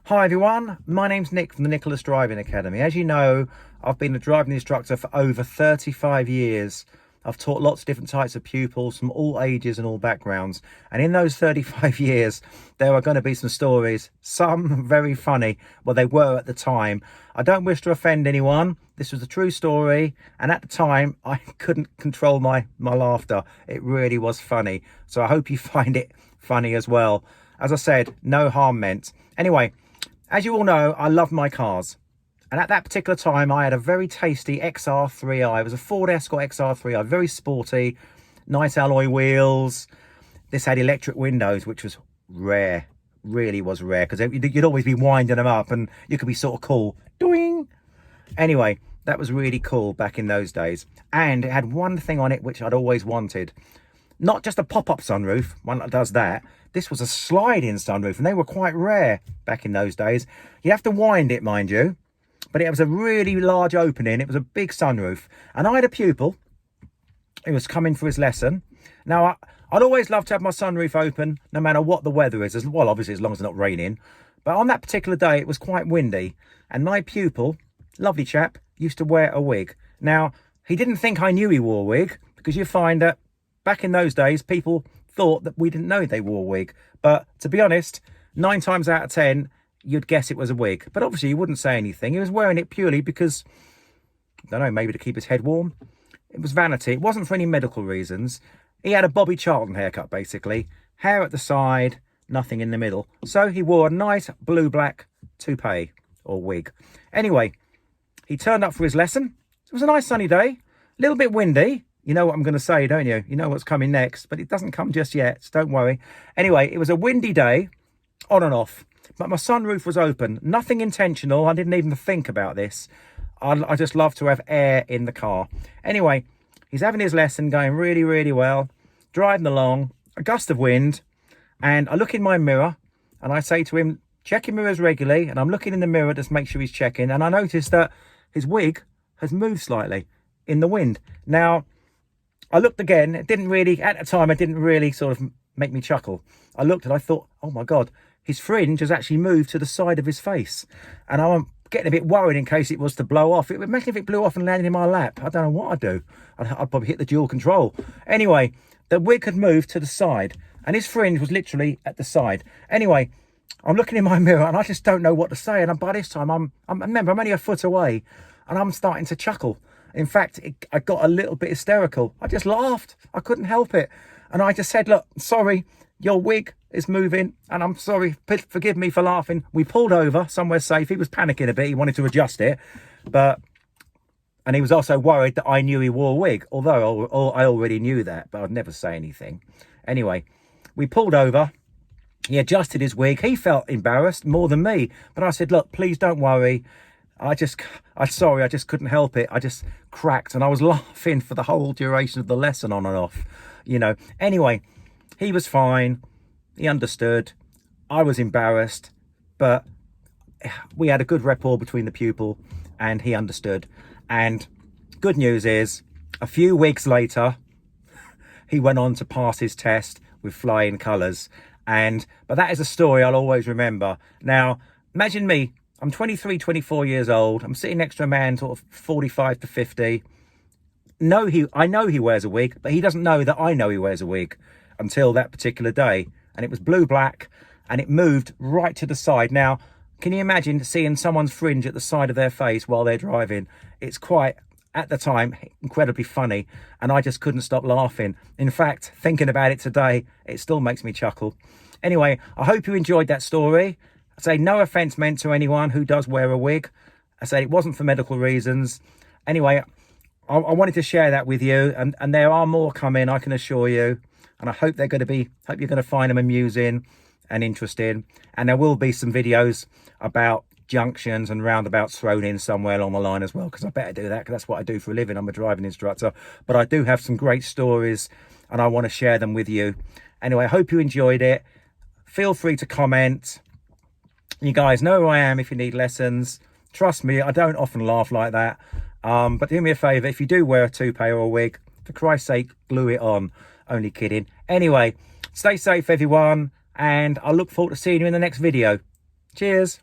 Hi everyone, my name's Nick from the Nicholas Driving Academy. As you know, I've been a driving instructor for over 35 years. I've taught lots of different types of pupils from all ages and all backgrounds. And in those 35 years, there are going to be some stories, some very funny. Well, they were at the time. I don't wish to offend anyone. This was a true story. And at the time, I couldn't control my laughter. It really was funny. So I hope you find it funny as well. As I said, no harm meant. Anyway, as you all know, I love my cars. And at that particular time, I had a very tasty XR3i. It was a Ford Escort XR3i, very sporty, nice alloy wheels. This had electric windows, which was rare, really was rare, because you'd always be winding them up and you could be sort of cool. Doing. Anyway, that was really cool back in those days. And it had one thing on it which I'd always wanted. Not just a pop-up sunroof, one that does that. This was a slide-in sunroof, and they were quite rare back in those days. You have to wind it, mind you, but it was a really large opening. It was a big sunroof, and I had a pupil who was coming for his lesson. Now, I'd always love to have my sunroof open, no matter what the weather is. Well, obviously, as long as it's not raining. But on that particular day, it was quite windy, and my pupil, lovely chap, used to wear a wig. Now, he didn't think I knew he wore a wig, because you find that back in those days, people thought that we didn't know they wore a wig. But to be honest, 9 times out of 10, you'd guess it was a wig. But obviously, he wouldn't say anything. He was wearing it purely because, I don't know, maybe to keep his head warm. It was vanity. It wasn't for any medical reasons. He had a Bobby Charlton haircut, basically. Hair at the side, nothing in the middle. So he wore a nice blue-black toupee or wig. Anyway, he turned up for his lesson. It was a nice sunny day, a little bit windy. You know what I'm going to say, don't you? You know what's coming next, but it doesn't come just yet, so don't worry. Anyway, it was a windy day, on and off, but my sunroof was open. Nothing intentional. I didn't even think about this. I just love to have air in the car. Anyway, he's having his lesson, going really, really well, driving along, a gust of wind, and I look in my mirror, and I say to him, check your mirrors regularly, and I'm looking in the mirror just to make sure he's checking, and I noticed that his wig has moved slightly in the wind. Now, I looked again. It didn't really, at the time, it didn't really sort of make me chuckle. I looked and I thought, oh my God, his fringe has actually moved to the side of his face. And I'm getting a bit worried in case it was to blow off. Imagine if it blew off and landed in my lap. I don't know what I'd do. I'd probably hit the dual control. Anyway, the wig had moved to the side and his fringe was literally at the side. Anyway, I'm looking in my mirror and I just don't know what to say. And by this time, remember, I'm only a foot away and I'm starting to chuckle. In fact, I got a little bit hysterical. I just laughed. I couldn't help it. And I just said, look, sorry, your wig is moving. And I'm sorry, forgive me for laughing. We pulled over somewhere safe. He was panicking a bit. He wanted to adjust it. And he was also worried that I knew he wore a wig. Although I already knew that, but I'd never say anything. Anyway, we pulled over. He adjusted his wig. He felt embarrassed more than me. But I said, look, please don't worry. I'm sorry, I just couldn't help it. I just cracked and I was laughing for the whole duration of the lesson on and off, you know. Anyway, he was fine. He understood. I was embarrassed, but we had a good rapport between the pupil and he understood. And good news is, a few weeks later, he went on to pass his test with flying colours. But that is a story I'll always remember. Now, imagine me. I'm 23, 24 years old. I'm sitting next to a man sort of 45 to 50. I know he wears a wig, but he doesn't know that I know he wears a wig until that particular day. And it was blue-black and it moved right to the side. Now, can you imagine seeing someone's fringe at the side of their face while they're driving? It's quite, at the time, incredibly funny. And I just couldn't stop laughing. In fact, thinking about it today, it still makes me chuckle. Anyway, I hope you enjoyed that story. I say no offence meant to anyone who does wear a wig. I say it wasn't for medical reasons. Anyway, I wanted to share that with you, and there are more coming, I can assure you. And I hope you're going to find them amusing and interesting. And there will be some videos about junctions and roundabouts thrown in somewhere along the line as well, because I better do that, because that's what I do for a living. I'm a driving instructor. But I do have some great stories, and I want to share them with you. Anyway, I hope you enjoyed it. Feel free to comment. You guys know who I am if you need lessons. Trust me, I don't often laugh like that. But do me a favour, if you do wear a toupee or a wig, for Christ's sake, glue it on. Only kidding. Anyway, stay safe, everyone. And I look forward to seeing you in the next video. Cheers.